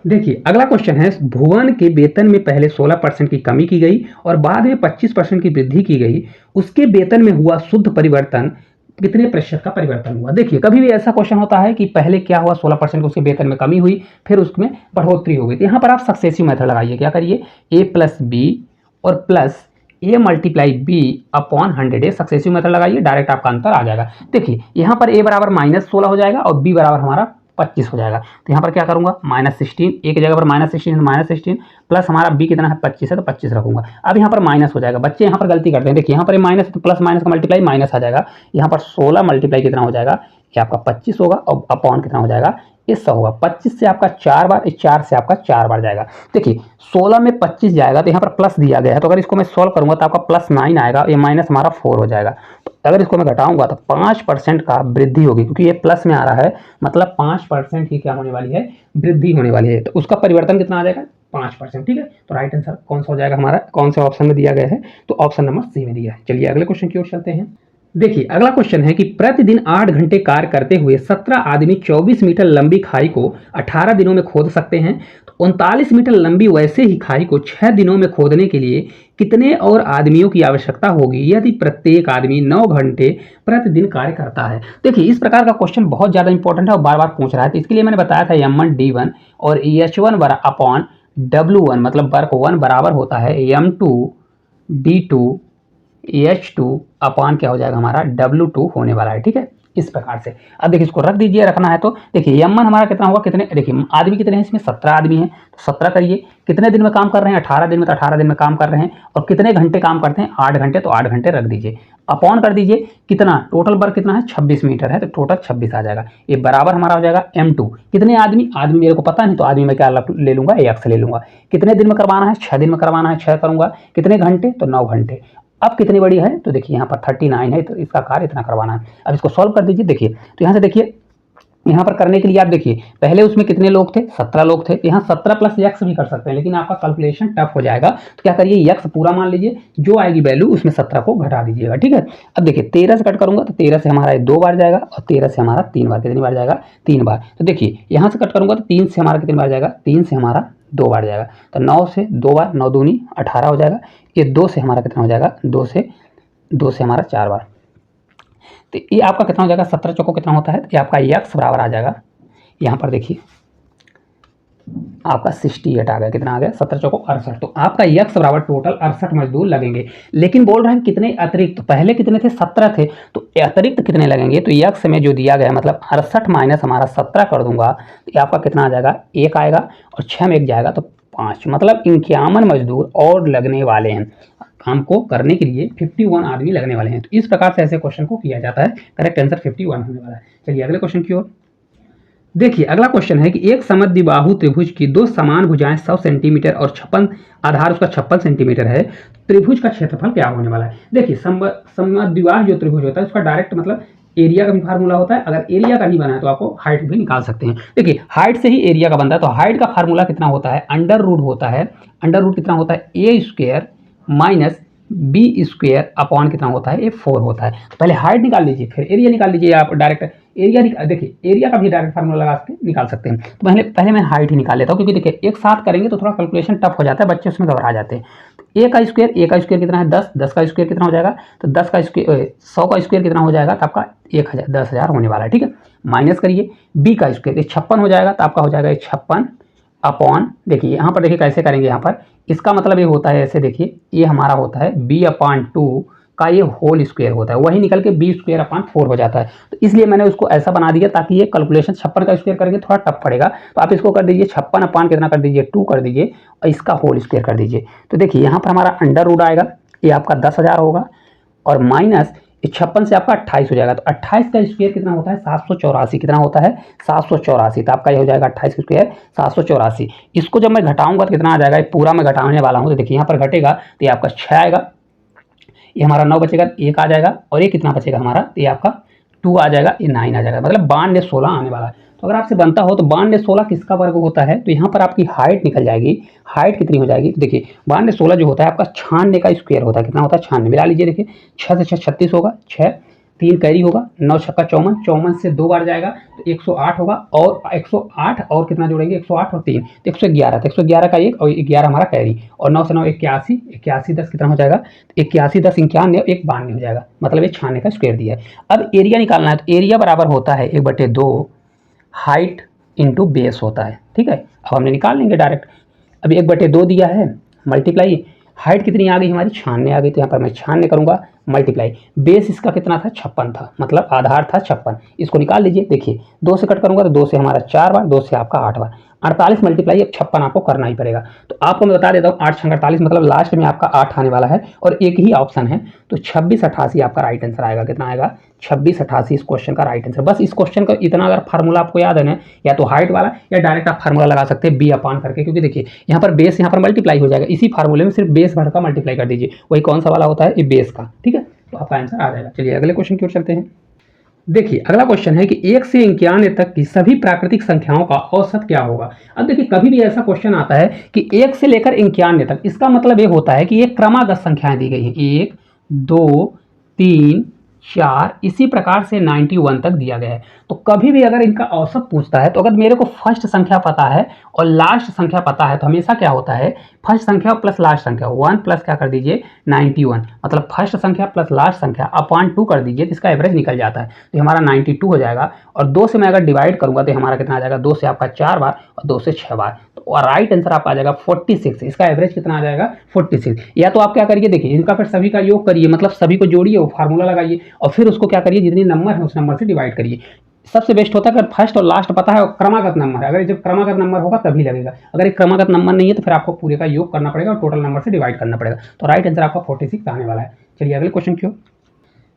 Speaker 1: देखिए अगला क्वेश्चन है, भुवन के वेतन में पहले 16% की कमी की गई और बाद में 25% की वृद्धि की गई। उसके वेतन में हुआ शुद्ध परिवर्तन कितने प्रतिशत का परिवर्तन हुआ। देखिए कभी भी ऐसा क्वेश्चन होता है कि पहले क्या हुआ, 16% उसके वेतन में कमी हुई, फिर उसमें बढ़ोतरी हो गई। तो यहाँ पर आप सक्सेसिव मेथड लगाइए। क्या करिए, a प्लस बी और plus A multiply B upon 100, ये सक्सेसिव मेथड लगाइए, डायरेक्ट आपका आंसर आ जाएगा। देखिए यहाँ पर a बराबर -16 हो जाएगा और b बराबर हमारा 25 हो जाएगा। तो यहाँ पर क्या करूंगा, -16, एक जगह पर -16 प्लस हमारा b कितना है 25 है, तो 25 रखूंगा। अब यहाँ पर माइनस हो जाएगा। बच्चे यहाँ पर गलती करते हैं, देखिए यहाँ पर माइनस तो प्लस माइनस का मल्टीप्लाई माइनस आ जाएगा। यहाँ पर 16 मल्टीप्लाई कितना हो जाएगा, ये आपका 25 होगा और अपॉन कितना हो जाएगा, ये 100 होगा। 25 से आपका 4 बार, 4 से आपका 4 बार जाएगा। देखिए 16 में 25 जाएगा तो यहाँ पर प्लस दिया गया है, तो अगर इसको मैं सॉल्व करूंगा तो आपका +9 आएगा, ये माइनस हमारा 4 हो जाएगा। तो अगर इसको मैं घटाऊंगा तो 5% का वृद्धि होगी, क्योंकि ये प्लस में आ रहा है, मतलब 5% की क्या होने वाली है, वृद्धि होने वाली है। तो उसका परिवर्तन कितना आ जाएगा, 5%, ठीक है। तो राइट आंसर कौन सा हो जाएगा हमारा, कौन से ऑप्शन में दिया गया है, तो ऑप्शन नंबर सी में दिया है। चलिए अगले क्वेश्चन की ओर चलते हैं। देखिए अगला क्वेश्चन है कि प्रतिदिन 8 घंटे कार्य करते हुए 17 आदमी 24 मीटर लंबी खाई को 18 दिनों में खोद सकते हैं। तो 39 मीटर लंबी वैसे ही खाई को 6 दिनों में खोदने के लिए कितने और आदमियों की आवश्यकता होगी यदि प्रत्येक आदमी 9 घंटे प्रतिदिन कार्य करता है। देखिए इस प्रकार का क्वेश्चन बहुत ज़्यादा इंपॉर्टेंट है और बार बार पूछ रहा है। तो इसके लिए मैंने बताया था M1 D1 और H1 अपॉन W1, मतलब वर्क 1 बराबर होता है M2 D2 H2 अपान क्या हो जाएगा हमारा W2 होने वाला है, ठीक है, इस प्रकार से। अब देखिए इसको रख दीजिए, रखना है तो देखिए M1 हमारा कितना होगा, कितने, देखिए आदमी कितने हैं इसमें, 17 आदमी हैं, तो 17 करिए, कितने दिन में काम कर रहे हैं, 18 दिन में, तो 18 दिन में काम कर रहे हैं, और कितने घंटे काम करते हैं, 8 घंटे, तो 8 घंटे रख दीजिए, अपॉन कर दीजिए कितना, टोटल वर्क कितना है 26 मीटर है, तो टोटल 26 आ जाएगा। ये बराबर हमारा हो जाएगा M2, कितने आदमी, आदमी मेरे को पता नहीं, तो आदमी मैं क्या ले लूंगा, x ले लूंगा। कितने दिन में करवाना है, 6 दिन में करवाना है, 6 करूंगा। कितने घंटे, तो 9 घंटे। अब कितनी बड़ी है, तो देखिए यहाँ पर 39 है, तो इसका कार्य इतना करवाना है। अब इसको सॉल्व कर दीजिए। देखिए तो यहाँ से देखिए, यहाँ पर करने के लिए आप देखिए पहले उसमें कितने लोग थे, 17 लोग थे, तो यहाँ 17 प्लस x भी कर सकते हैं, लेकिन आपका कैलकुलेशन टफ हो जाएगा। तो क्या करिए, x पूरा मान लीजिए, जो आएगी वैल्यू उसमें 17 को घटा दीजिएगा, ठीक है। अब देखिए 13 से कट करूंगा तो 13 से हमारा 2 बार जाएगा और 13 से हमारा 3 बार, कितनी बार जाएगा, 3 बार। तो देखिए यहाँ से कट करूंगा तो 3 से हमारा कितनी बार जाएगा, 3 से हमारा 2 बार जाएगा, तो 9 से 2 बार, 9 दूनी 18 हो जाएगा। ये 2 से हमारा कितना हो जाएगा, 2 से हमारा 4 बार, तो ये आपका कितना हो जाएगा, 17 चौको कितना होता है, ये आपका x बराबर आ जाएगा, यहाँ पर देखिए आपका 68 आ गया, कितना आ गया, 17 चौको 68। तो आपका x बराबर टोटल 68 मजदूर लगेंगे। लेकिन बोल रहे हैं कितने अतिरिक्त, तो पहले कितने थे, 17 थे, तो अतिरिक्त कितने लगेंगे, तो x में जो दिया गया मतलब 68 माइनस हमारा 17 कर दूंगा, तो ये आपका कितना आ जाएगा, 1 आएगा, और 6 में 1 जाएगा तो 5, मतलब 51 मजदूर और लगने वाले हैं। काम को करने के लिए 51 आदमी लगने वाले हैं। तो इस प्रकार से ऐसे क्वेश्चन को किया जाता है। करेक्ट आंसर 51 होने वाला है। चलिए अगले क्वेश्चन की ओर। देखिए अगला क्वेश्चन है कि एक समद्विबाहु त्रिभुज की 2 समान भुजाएं 100 सेंटीमीटर और 56 आधार उसका 56 सेंटीमीटर है, त्रिभुज का क्षेत्रफल क्या होने वाला है। देखिए समद्विबाहु जो त्रिभुज होता है उसका डायरेक्ट मतलब एरिया का भी फार्मूला होता है। अगर एरिया का नहीं बना है तो आपको हाइट भी निकाल सकते हैं। देखिए हाइट से ही एरिया का बनता है, तो हाइट का फार्मूला कितना होता है, अंडर रूट होता है। अंडर रूट कितना होता है, A square minus B square upon कितना होता है, ये 4 होता है। तो पहले हाइट निकाल लीजिए, फिर एरिया निकाल लीजिए। आप डायरेक्ट एरिया देखिए एरिया का भी डायरेक्ट फार्मूला लगा के निकाल सकते हैं। तो पहले मैं हाइट ही निकाल लेता हूँ, क्योंकि देखिए एक साथ करेंगे तो थोड़ा कैलकुलेशन टफ हो जाता है, बच्चे उसमें घबरा जाते हैं। तो ए का स्क्वायर कितना है, 10, 10 का स्क्वायर कितना हो जाएगा, तो 10 का स्क्वायर 100 का स्क्वायर कितना हो जाएगा, तो आपका 1000 10,000 होने वाला है, ठीक है। माइनस करिए बी का स्क्वायर 56 हो जाएगा, तो आपका हो जाएगा 56 अपॉन, देखिए यहाँ पर देखिए कैसे करेंगे, यहाँ पर इसका मतलब ये होता है ऐसे, देखिए ये हमारा होता है b/2 का ये होल स्क्वायर होता है, वही निकल के b²/4 हो जाता है। तो इसलिए मैंने उसको ऐसा बना दिया ताकि ये कैलकुलेशन 56 का स्क्वायर करेंगे थोड़ा टफ पड़ेगा। तो आप इसको कर दीजिए 56 अपान कितना कर दीजिए 2 कर दीजिए और इसका होल स्क्वायर कर दीजिए। तो देखिए यहाँ पर हमारा अंडर रूट आएगा, ये आपका 10,000 होगा, और माइनस 56 से आपका 28 हो जाएगा। तो 28 का स्क्वायर कितना होता है, 784, कितना होता है 784। तो आपका ये हो जाएगा 28 का स्क्वायर 784। इसको जब मैं घटाऊंगा तो कितना आ जाएगा, पूरा मैं घटाने वाला हूँ, तो देखिए यहाँ पर घटेगा तो ये आपका 6 आएगा, ये हमारा 9 बचेगा, 1 आ जाएगा, और ये कितना बचेगा हमारा, ये आपका 2 आ जाएगा, ये 9 आ जाएगा, मतलब 92 16 आने वाला है। तो अगर आपसे बनता हो तो 92 16 किसका वर्ग होता है, तो यहाँ पर आपकी हाइट निकल जाएगी। हाइट कितनी हो जाएगी, तो देखिए 92 16 जो होता है आपका 96 का स्क्वायर होता है। कितना होता है, 96 मिला लीजिए। देखिए 6 से 6 36 होगा, 6 3 कैरी होगा, 9 छक्का 54, 54 से 2 बार जाएगा तो 108 होगा, और 108 और कितना जोड़ेंगे, 108 और 3 तो 111, तो 111 का 1 और 11 हमारा कैरी, और 9 से 9 81, 81 10 कितना हो जाएगा, तो 81 10 91, 1 92 हो जाएगा, मतलब ये 96 का स्क्वायर दिया है। अब एरिया निकालना है, तो एरिया बराबर होता है 1/2 हाइट इंटू बेस होता है। ठीक है, अब हमने निकाल लेंगे डायरेक्ट। अब 1/2 दिया है, मल्टीप्लाई हाइट कितनी आ गई हमारी, 96 आ गई, तो यहाँ पर मैं 96 करूँगा, मल्टीप्लाई बेस इसका कितना था, 56 था, मतलब आधार था 56। इसको निकाल लीजिए। देखिए 2 से कट करूँगा तो 2 से हमारा 4 बार, 2 से आपका 8 बार, 48 मल्टीप्लाई अब 56 आपको करना ही पड़ेगा। तो आपको मैं बता देता हूँ 8 6 48, मतलब लास्ट में आपका 8 आने वाला है, और एक ही ऑप्शन है, तो 26 88 आपका राइट आंसर आएगा। कितना आएगा, 26 88 इस क्वेश्चन का राइट आंसर। बस इस क्वेश्चन का इतना अगर फार्मूला आपको याद है ना, या तो हाइट वाला या डायरेक्ट आप फार्मूला लगा सकते हैं बी अपान करके, क्योंकि देखिए यहाँ पर बेस यहाँ पर मल्टीप्लाई हो जाएगा, इसी फार्मूले में सिर्फ बेस भर का मल्टीप्लाई कर दीजिए, वही कौन सा वाला होता है, ये बेस का। ठीक है, तो आपका आंसर आ जाएगा। चलिए अगले क्वेश्चन की ओर चलते हैं। देखिए अगला क्वेश्चन है कि 1 से 91 तक की सभी प्राकृतिक संख्याओं का औसत क्या होगा। अब देखिए कभी भी ऐसा क्वेश्चन आता है कि 1 से लेकर 91 तक, इसका मतलब ये होता है कि ये क्रमागत संख्याएं दी गई हैं, 1 2 3 4, इसी प्रकार से 91 तक दिया गया है। तो कभी भी अगर इनका औसत पूछता है, तो अगर मेरे को फर्स्ट संख्या पता है और लास्ट संख्या पता है, तो हमेशा क्या होता है, फर्स्ट संख्या प्लस लास्ट संख्या 1 प्लस क्या कर दीजिए 91, मतलब फर्स्ट संख्या प्लस लास्ट संख्या अपॉन 2 कर दीजिए, तो इसका एवरेज निकल जाता है, तो हमारा 92 हो जाएगा। और 2 से मैं अगर डिवाइड करूंगा तो हमारा कितना आ जाएगा, 2 से आपका 4 बार और 2 से 6 बार, और राइट आंसर आपका आ जाएगा 46। इसका एवरेज कितना आ जाएगा, 46। या तो आप क्या करिए, देखिए इनका फिर सभी का योग करिए, मतलब सभी को जोड़िए, वो फार्मूला लगाइए, और फिर उसको क्या करिए, जितनी नंबर है उस नंबर से डिवाइड करिए। सबसे बेस्ट होता है अगर फर्स्ट और लास्ट पता है और क्रमागत नंबर है, अगर जब क्रमागत नंबर होगा तभी लगेगा, अगर एक क्रमागत नंबर नहीं है तो फिर आपको पूरे का योग करना पड़ेगा और टोटल नंबर से डिवाइड करना पड़ेगा। तो राइट आंसर आपका 46 आने वाला है। चलिए अगले क्वेश्चन की ओर।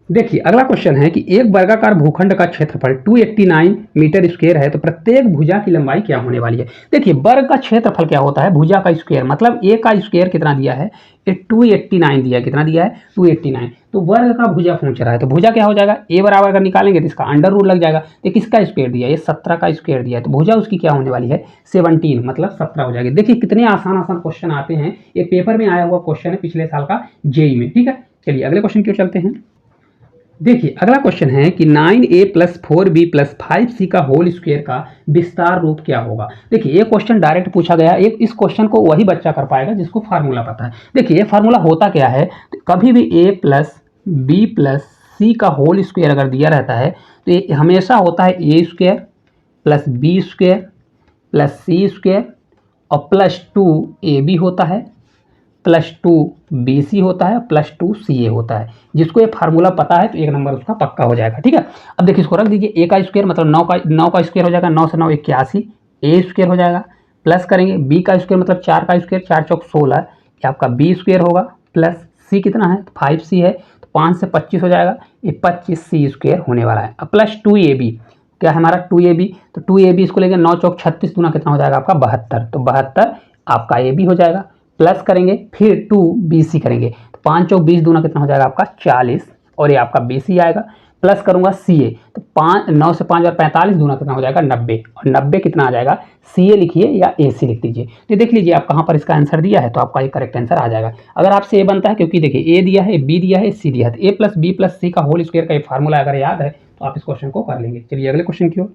Speaker 1: देखिए अगला क्वेश्चन है कि एक वर्गाकार भूखंड का क्षेत्रफल 289 मीटर स्क्वायर है, तो प्रत्येक भुजा की लंबाई क्या होने वाली है। देखिए वर्ग का क्षेत्रफल क्या होता है, भुजा का स्क्वायर, मतलब ए का स्क्वायर कितना दिया है, ये 289 दिया है, कितना दिया है 289, तो वर्ग का भुजा पूछ रहा है, तो भुजा क्या हो जाएगा, ए बराबर अगर निकालेंगे तो इसका अंडर रूट लग जाएगा। तो किसका स्क्वायर दिया है, ये 17 का स्क्वायर दिया है, तो भुजा उसकी क्या होने वाली है 17, मतलब 17 हो जाएगी। देखिए कितने आसान आसान क्वेश्चन आते हैं, ये पेपर में आया हुआ क्वेश्चन है पिछले साल का जेई में। ठीक है, चलिए अगले क्वेश्चन की ओर चलते हैं। देखिए अगला क्वेश्चन है कि 9a plus 4b plus 5c का होल स्क्वायर का विस्तार रूप क्या होगा। देखिए ये क्वेश्चन डायरेक्ट पूछा गया, एक इस क्वेश्चन को वही बच्चा कर पाएगा जिसको फार्मूला पता है। देखिए ये फार्मूला होता क्या है, तो कभी भी a प्लस बी प्लस सी का होल स्क्वायर अगर दिया रहता है तो ये हमेशा होता है A square plus B square plus C square और प्लस 2ab होता है, प्लस 2bc होता है, प्लस 2ca होता है। जिसको ये फार्मूला पता है तो एक नंबर उसका पक्का हो जाएगा। ठीक है, अब देखिए इसको रख दीजिए, ए का स्क्वायर मतलब 9 का स्क्वायर हो जाएगा, 9 से 9 81, ए स्क्वायर हो जाएगा, प्लस करेंगे बी का स्क्वायर मतलब 4 का स्क्वायर, 4 चौक 16, ये आपका बी स्क्वायर होगा, प्लस सी कितना है 5c है, तो 5 से 25 हो जाएगा, ये 25c स्क्वायर होने वाला है। अब प्लस 2ab क्या है हमारा 2ab, तो 2ab इसको लेंगे 9 चौक 36 दूना कितना हो जाएगा आपका 72, तो 72 आपका ए भी हो जाएगा, प्लस करेंगे फिर 2bc करेंगे, तो 5 चौक 20 दूना कितना हो जाएगा आपका 40, और ये आपका bc आएगा, प्लस करूंगा ca, तो 9 से 5 और 45 दूना कितना हो जाएगा 90, और 90 कितना आ जाएगा ca लिखिए या ac लिख दीजिए। तो देख लीजिए आप कहाँ पर इसका आंसर दिया है, तो आपका ये करेक्ट आंसर आ जाएगा। अगर आपसे ए बनता है, क्योंकि देखिए ए दिया है, बी दिया है, सी दिया है, तो ए प्लस बी प्लस सी का होल स्क्वायर का ये फार्मूला अगर याद है तो आप इस क्वेश्चन को कर लेंगे। चलिए अगले क्वेश्चन की ओर।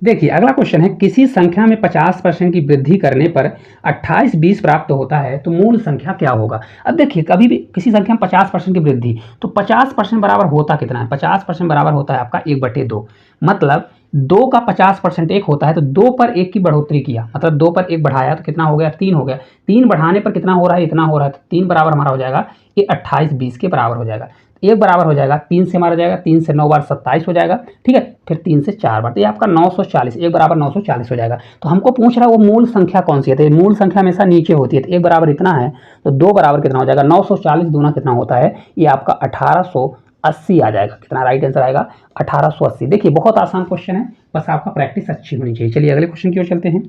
Speaker 1: देखिए अगला क्वेश्चन है, किसी संख्या में 50% की वृद्धि करने पर 28 20 प्राप्त होता है, तो मूल संख्या क्या होगा। अब देखिए कभी भी किसी संख्या में 50% की वृद्धि, तो 50% बराबर होता कितना है, 50% बराबर होता है आपका 1/2, मतलब 2 का 50% 1 होता है, तो 2 पर 1 की बढ़ोतरी किया, मतलब 2 पर 1 बढ़ाया तो कितना हो गया 3 हो गया, 3 बढ़ाने पर कितना हो रहा है, इतना हो रहा है, तो 3 बराबर हमारा हो जाएगा ये 28 20 के बराबर हो जाएगा। 1 बराबर हो जाएगा 3 से मारा जाएगा, 3 से 9 बार 27 हो जाएगा। ठीक है, फिर 3 से 4 बार, तो ये आपका 940, 1 बराबर 940 हो जाएगा। तो हमको पूछ रहा है वो मूल संख्या कौन सी है, तो मूल संख्या हमेशा नीचे होती है, तो 1 बराबर इतना है, तो 2 बराबर कितना हो जाएगा 940 दूना कितना होता है, ये आपका 1880 आ जाएगा। कितना राइट आंसर आएगा 1880। देखिए बहुत आसान क्वेश्चन है, बस आपका प्रैक्टिस अच्छी होनी चाहिए। चलिए अगले क्वेश्चन की ओर चलते हैं।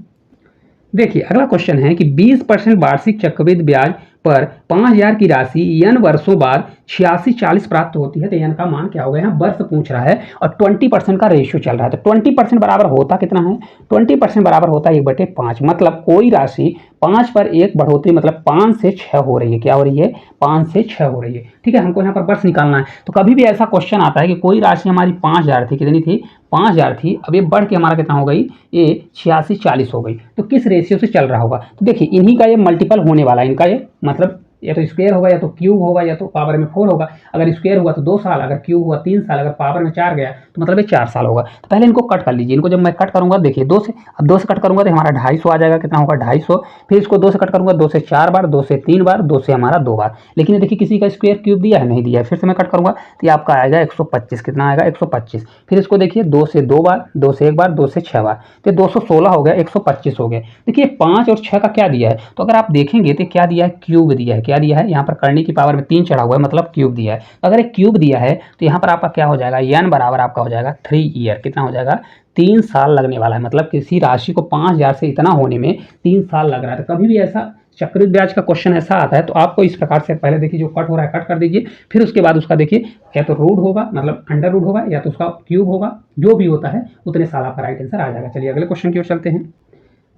Speaker 1: देखिए अगला क्वेश्चन है कि 20% वार्षिक चक्रवृद्धि ब्याज पर 5000 की राशि n वर्षों बाद 8640 प्राप्त होती है, तो n का मान क्या होगा, यहाँ वर्ष पूछ रहा है और 20% का रेशियो चल रहा है। तो 20% बराबर होता कितना है, 20% बराबर होता है 1/5। मतलब कोई राशि 5 पर 1 बढ़ोतरी मतलब 5 से 6 हो रही है। क्या हो रही है, 5 से 6 हो रही है। ठीक है, हमको यहाँ पर वर्ष निकालना है। तो कभी भी ऐसा क्वेश्चन आता है कि कोई राशि हमारी 5000 थी, कितनी थी, 5000 थी, अब ये बढ़ के हमारा कितना हो गई, ये 8640 हो गई, तो किस रेशियो से चल रहा होगा। तो देखिए इन्हीं का ये मल्टीपल होने वाला है, इनका ये मतलब या तो स्क्वायर होगा या तो क्यूब होगा या तो पावर में 4 होगा। अगर स्क्वायर हुआ तो 2 साल, अगर क्यूब हुआ 3 साल, अगर पावर में 4 गया तो मतलब ये 4 साल होगा। तो पहले इनको कट कर लीजिए। इनको जब मैं कट करूंगा, देखिए 2 से, अब 2 से कट करूंगा तो हमारा 250 आ जाएगा। कितना होगा, 250। फिर इसको 2 से कट करूंगा, 2 से 4 बार, 2 से 3 बार, 2 से हमारा 2 बार। लेकिन ये देखिए किसी का स्क्वायर क्यूब दिया है, नहीं दिया है। फिर से मैं कट करूंगा तो ये आपका आएगा 125। कितना आएगा, 125। फिर इसको देखिए 2 से 2 बार, 2 से 1 बार, 2 से 6 बार, तो 216 हो गया, 125 हो गया। देखिए 5 और 6 का क्या दिया है, तो अगर आप देखेंगे तो क्या दिया है, क्यूब दिया है। क्या दिया है, यहाँ पर करने की पावर में 3 चढ़ा हुआ है, मतलब क्यूब दिया है। तो अगर एक क्यूब दिया है तो यहाँ पर आपका क्या हो जाएगा, n बराबर आपका हो जाएगा 3 ईयर। कितना हो जाएगा, 3 साल लगने वाला है। मतलब किसी राशि को 5000 से इतना होने में 3 साल लग रहा है। तो कभी भी ऐसा चक्रवृद्धि ब्याज का क्वेश्चन ऐसा आता है तो आपको इस प्रकार से पहले देखिए जो कट हो रहा है कट कर दीजिए, फिर उसके बाद उसका देखिए या तो रूट होगा मतलब अंडर रूट होगा या तो उसका क्यूब होगा, जो भी होता है उतने साल आपका राइट आंसर आ जाएगा। चलिए अगले क्वेश्चन की ओर चलते हैं।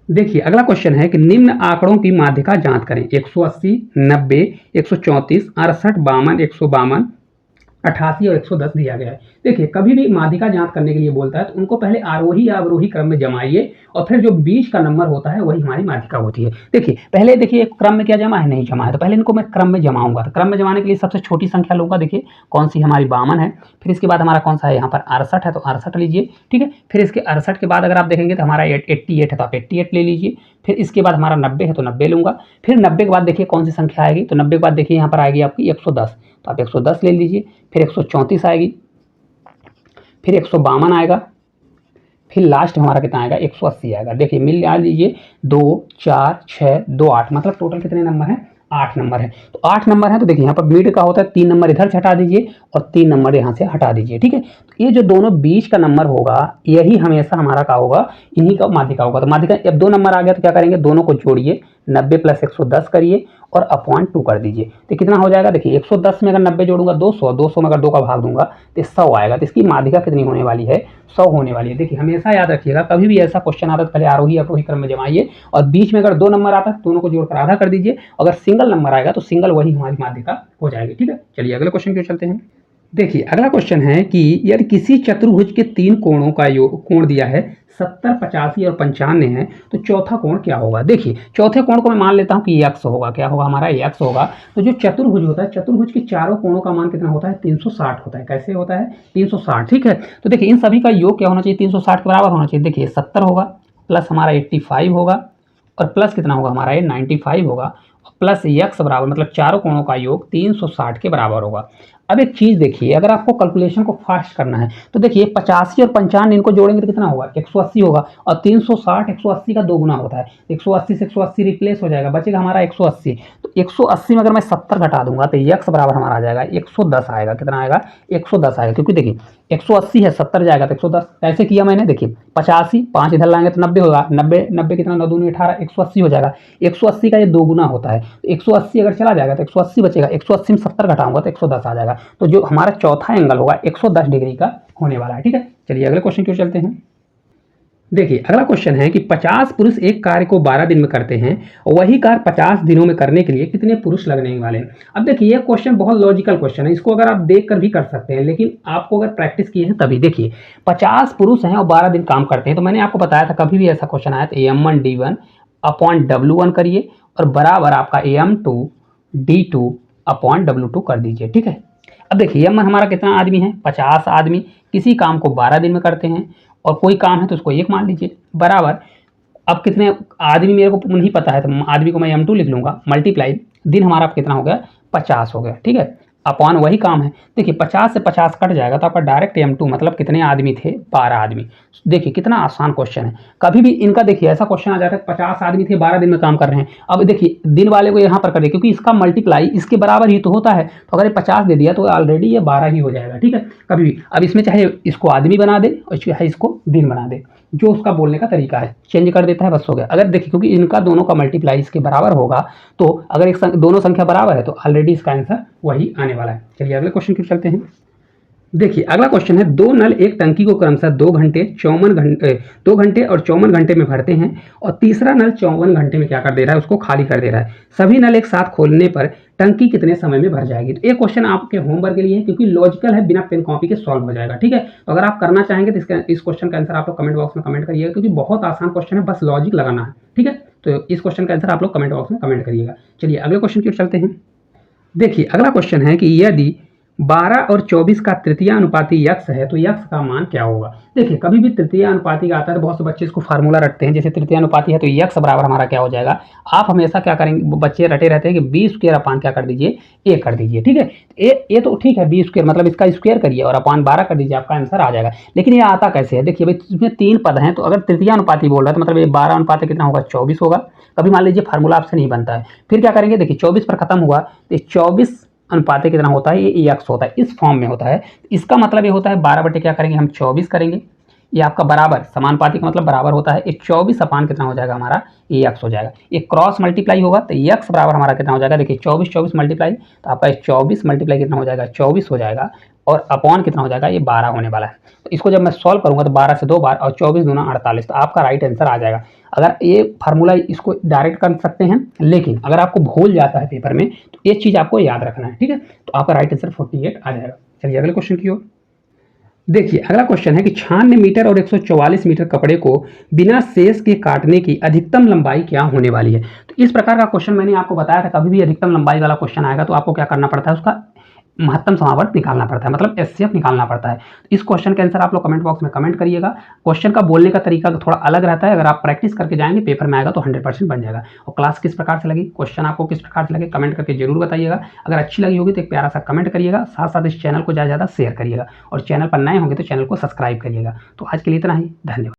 Speaker 1: देखिए अगला क्वेश्चन है कि निम्न आंकड़ों की माध्यिका जांच करें। 180, 90, 134, 68, 52, 152, 88 और 110 दिया गया है। देखिए कभी भी माध्यिका जांच करने के लिए बोलता है तो उनको पहले आरोही या अवरोही क्रम में जमाइए और फिर जो बीच का नंबर होता है वही हमारी माध्यिका होती है। देखिए पहले देखिए क्रम में क्या जमा है, नहीं जमा है, तो पहले इनको मैं क्रम में जमाऊंगा। तो क्रम में जमाने के लिए सबसे छोटी संख्या लूंगा। देखिए कौन सी हमारी 52 है, फिर इसके बाद हमारा कौन सा है, यहाँ पर 68 है तो 68 लीजिए। ठीक है, फिर इसके 68 के बाद अगर आप देखेंगे तो हमारा 88 है तो आप 88 ले लीजिए। फिर इसके बाद हमारा 90 है तो 90 लूंगा। फिर 90 के बाद देखिए कौन सी संख्या आएगी, तो 90 के बाद देखिए यहाँ पर आएगी आपकी 110, तो आप 110 ले लीजिए। फिर 134 आएगी, फिर 152 आएगा, फिर लास्ट हमारा कितना आएगा, 180 आएगा। देखिए मिल लीजिए 2, 4, 6, 2, 8, मतलब टोटल कितने नंबर हैं, 8 नंबर है। तो 8 नंबर है तो देखिए यहाँ पर मिड का होता है, 3 नंबर इधर से हटा दीजिए और 3 नंबर यहाँ से हटा दीजिए। ठीक है, तो ये जो दोनों बीच का नंबर होगा यही हमेशा हमारा का होगा, इन्हीं का माध्यिका होगा। तो माध्यिका अब 2 नंबर आ गया तो क्या करेंगे, दोनों को जोड़िए, 90 + 110 करिए और अपॉन 2 कर दीजिए। तो कितना हो जाएगा, देखिए 110 में अगर 90 जोड़ूंगा 200, 200 में अगर 2 का भाग दूंगा तो 100 आएगा। तो इसकी माध्यिका कितनी होने वाली है, 100 होने वाली है। देखिए हमेशा याद रखिएगा कभी भी ऐसा क्वेश्चन आता है पहले आरोही अवरोही क्रम में जमाइए और बीच में अगर 2 नंबर आता है दोनों को जोड़कर आधा कर दीजिए। अगर सिंगल नंबर आएगा तो सिंगल वही हमारी माध्यिका हो जाएगी। ठीक है, चलिए अगले क्वेश्चन की ओर चलते हैं। देखिए अगला क्वेश्चन है कि यदि किसी चतुर्भुज के 3 कोणों का योग कोण दिया है 70, 85 और 95 है तो चौथा कोण क्या होगा। देखिए चौथे कोण को मैं मान लेता हूं कि x होगा। क्या होगा, हमारा x होगा। तो जो चतुर्भुज होता है, चतुर्भुज के चारों कोणों का मान कितना होता है, 360 होता है। कैसे होता है, 360। ठीक है, तो देखिए इन सभी का योग क्या होना चाहिए, 360 के बराबर होना चाहिए। देखिए 70 होगा प्लस हमारा 85 होगा और प्लस कितना होगा हमारा ये 95 होगा प्लस x बराबर मतलब चारों कोणों का योग 360 के बराबर होगा। अब एक चीज देखिए, अगर आपको कैलकुलेशन को फास्ट करना है तो देखिए 85 और 95 इनको जोड़ेंगे तो कितना होगा, 180 होगा और 360 180 का 2 गुना होता है। 180 से 180 रिप्लेस हो जाएगा, बचेगा हमारा 180। तो 180 में अगर मैं 70 घटा दूंगा तो x बराबर हमारा आ जाएगा 110 आएगा। कितना आएगा, 110 आएगा। क्योंकि देखिए 180 है, 70 जाएगा तो 110। ऐसे किया मैंने, देखिए 85, 5 इधर लाएंगे तो 90 होगा, 90 90 कितना 9 दूनी 18, 180 हो जाएगा। 180 का ये 2 गुना होता है, तो 180 अगर चला जाएगा तो 180 बचेगा। 180 में 70 घटाऊंगा तो 110 आ जाएगा। तो जो हमारा चौथा एंगल होगा 110 डिग्री का होने वाला है। ठीक है, चलिए अगले क्वेश्चन की ओर चलते हैं। देखिए अगला क्वेश्चन है कि 50 पुरुष एक कार्य को 12 दिन में करते हैं और वही कार्य 50 दिनों में करने के लिए कितने पुरुष लगने वाले हैं। अब देखिए ये क्वेश्चन बहुत लॉजिकल क्वेश्चन है, इसको अगर आप देखकर भी कर सकते हैं, लेकिन आपको अगर प्रैक्टिस किए हैं तभी। देखिए 50 पुरुष हैं और 12 दिन काम करते हैं, तो मैंने आपको बताया था कभी भी ऐसा क्वेश्चन आया तो m1 d1 अपॉन w1 करिए और बराबर आपका m2 d2 अपॉन w2 कर दीजिए। ठीक है, अब देखिए m1 हमारा कितना आदमी है, 50 आदमी किसी काम को 12 दिन में करते हैं और कोई काम है तो उसको 1 मान लीजिए, बराबर अब कितने आदमी मेरे को नहीं पता है तो आदमी को मैं m2 लिख लूंगा, मल्टीप्लाई दिन हमारा कितना हो गया, 50 हो गया। ठीक है, अपॉन वही काम है। देखिए 50 से 50 कट जाएगा तो आपका डायरेक्ट m2 मतलब कितने आदमी थे, 12 आदमी। देखिए कितना आसान क्वेश्चन है। कभी भी इनका देखिए ऐसा क्वेश्चन आ जाता है 50 आदमी थे 12 दिन में काम कर रहे हैं। अब देखिए दिन वाले को यहाँ पर कर दे क्योंकि इसका मल्टीप्लाई इसके बराबर ही तो होता है, तो अगर ये 50 दे दिया तो ऑलरेडी ये 12 ही हो जाएगा। ठीक है, कभी भी अब इसमें चाहे इसको आदमी बना दे और चाहे इसको दिन बना दे, जो उसका बोलने का तरीका है चेंज कर देता है, बस हो गया। अगर देखिए क्योंकि इनका दोनों का मल्टीप्लाई इसके बराबर होगा, तो अगर दोनों संख्या बराबर है तो ऑलरेडी इसका आंसर वही आने वाला है। चलिए अगले क्वेश्चन की चलते हैं। देखिए अगला क्वेश्चन है, दो नल एक टंकी को क्रमशः 2 घंटे और 54 घंटे में भरते हैं और तीसरा नल 54 घंटे में क्या कर दे रहा है, उसको खाली कर दे रहा है। सभी नल एक साथ खोलने पर टंकी कितने समय में भर जाएगी। तो ये क्वेश्चन आपके होमवर्क के लिए है, क्योंकि लॉजिकल है, बिना पेन कॉपी के सॉल्व हो जाएगा। ठीक है, तो अगर आप करना चाहेंगे तो इस क्वेश्चन का आंसर आप लोग कमेंट बॉक्स में कमेंट करिएगा, क्योंकि बहुत आसान क्वेश्चन है, बस लॉजिक लगाना है। ठीक है, तो इस क्वेश्चन का आंसर आप लोग कमेंट बॉक्स में कमेंट करिएगा। चलिए अगले क्वेश्चन की ओर चलते हैं। देखिए अगला क्वेश्चन है कि यदि 12 और 24 का तृतीय अनुपाती यक्स है तो यक्स का मान क्या होगा। देखिए कभी भी तृतीय अनुपाती का आता है तो बहुत से बच्चे इसको फार्मूला रटते हैं, जैसे तृतीय अनुपाती है तो यक्स बराबर हमारा क्या हो जाएगा। आप हमेशा क्या करेंगे, बच्चे रटे रहते हैं कि बी स्क्वायर अपान क्या कर दीजिए, ए कर दीजिए। ठीक है, ये तो ठीक है, बी स्क्वायर मतलब इसका स्क्वायर करिए और अपान 12 कर दीजिए, आपका आंसर आ जाएगा। लेकिन ये आता कैसे है, देखिए भाई इसमें 3 पद हैं, तो अगर तृतीय अनुपाती बोल रहा है तो मतलब ये 12 अनुपात कितना होगा, 24 होगा। कभी मान लीजिए फार्मूला आपसे नहीं बनता है, फिर क्या करेंगे, देखिए 24 पर खत्म हुआ तो 24 अनुपात कितना होता है, ये एक्स होता है, इस फॉर्म में होता है। इसका मतलब ये होता है 12 बटे क्या करेंगे हम 24 करेंगे, ये आपका बराबर समानुपाती का मतलब बराबर होता है। ये 24 अपान कितना हो जाएगा हमारा, ये एक्स हो जाएगा। ये क्रॉस मल्टीप्लाई होगा तो एक्स बराबर हमारा कितना हो जाएगा, देखिए 24 मल्टीप्लाई, तो आपका 24 मल्टीप्लाई कितना हो जाएगा, 24 हो जाएगा, और अपॉन कितना हो जाएगा, ये 12 होने वाला है। तो इसको जब मैं सॉल्व करूंगा तो 12 से 2 बार और 24 दूना 48, तो आपका राइट आंसर आ जाएगा। अगर ये फार्मूला इसको डायरेक्ट कर सकते हैं, लेकिन अगर आपको भूल जाता है पेपर में तो ये चीज़ आपको याद रखना है। ठीक है, तो आपका राइट आंसर 48 आ जाएगा। चलिए अगले क्वेश्चन की ओर। देखिए अगला क्वेश्चन है कि 96 मीटर और 144 मीटर कपड़े को बिना शेष के काटने की अधिकतम लंबाई क्या होने वाली है। तो इस प्रकार का क्वेश्चन मैंने आपको बताया था, कभी भी अधिकतम लंबाई वाला क्वेश्चन आएगा तो आपको क्या करना पड़ता है, उसका महत्तम समावर्त निकालना पड़ता है, मतलब एचसीएफ निकालना पड़ता है। इस क्वेश्चन के आंसर आप लोग कमेंट बॉक्स में कमेंट करिएगा। क्वेश्चन का बोलने का तरीका थोड़ा अलग रहता है, अगर आप प्रैक्टिस करके जाएंगे पेपर में आएगा तो 100% बन जाएगा। और क्लास किस प्रकार से लगी, क्वेश्चन आपको किस प्रकार से लगे, कमेंट करके जरूर बताइएगा। अगर अच्छी लगी होगी तो एक प्यारा सा कमेंट करिएगा, साथ साथ इस चैनल को ज़्यादा से ज़्यादा शेयर करिएगा, और चैनल पर नए होंगे तो चैनल को सब्सक्राइब करिएगा। तो आज के लिए इतना ही, धन्यवाद।